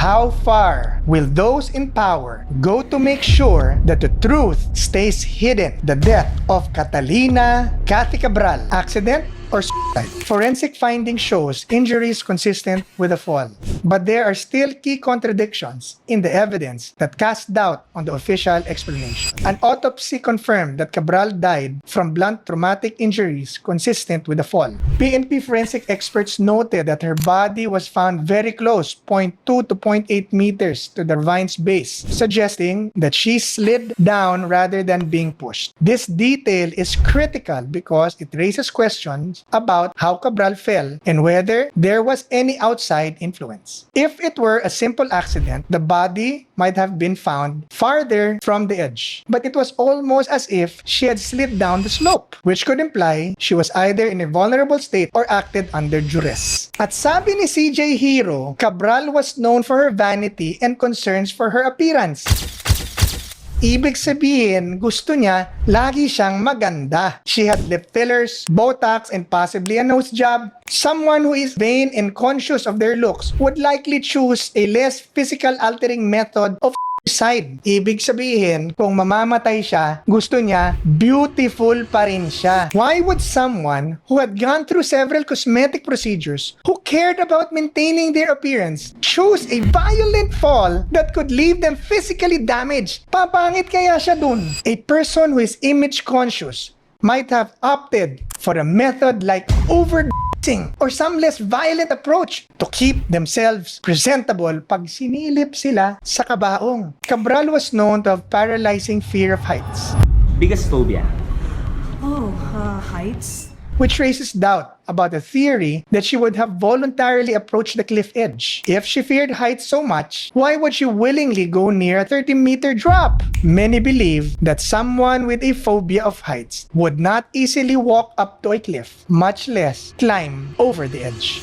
How far will those in power go to make sure that the truth stays hidden? The death of Catalina Cathy Cabral, accident or suicide? Forensic finding shows injuries consistent with a fall, but there are still key contradictions in the evidence that cast doubt on the official explanation. An autopsy confirmed that Cabral died from blunt traumatic injuries consistent with a fall. PNP forensic experts noted that her body was found very close, 0.2 to 0.8 meters to the ravine's base, suggesting that she slid down rather than being pushed. This detail is critical because it raises questions about how Cabral fell and whether there was any outside influence. If it were a simple accident, the body might have been found farther from the edge, but it was almost as if she had slid down the slope, which could imply she was either in a vulnerable state or acted under duress. At sabi ni CJ Hero, Cabral was known for her vanity and concerns for her appearance. Ibig sabihin, gusto niya, lagi siyang maganda. She had lip fillers, Botox, and possibly a nose job. Someone who is vain and conscious of their looks would likely choose a less physical altering method of suicide. Ibig sabihin, kung mamamatay siya, gusto niya, beautiful pa rin siya. Why would someone who had gone through several cosmetic procedures, who cared about maintaining their appearance, choose a violent fall that could leave them physically damaged? Papangit kaya siya dun? A person who is image conscious might have opted for a method like or some less violent approach to keep themselves presentable pag sinilip sila sa kabaong. Cabral was known to have paralyzing fear of heights. Biggest phobia? Heights? Which raises doubt about the theory that she would have voluntarily approached the cliff edge. If she feared heights so much, why would she willingly go near a 30-meter drop? Many believe that someone with a phobia of heights would not easily walk up to a cliff, much less climb over the edge.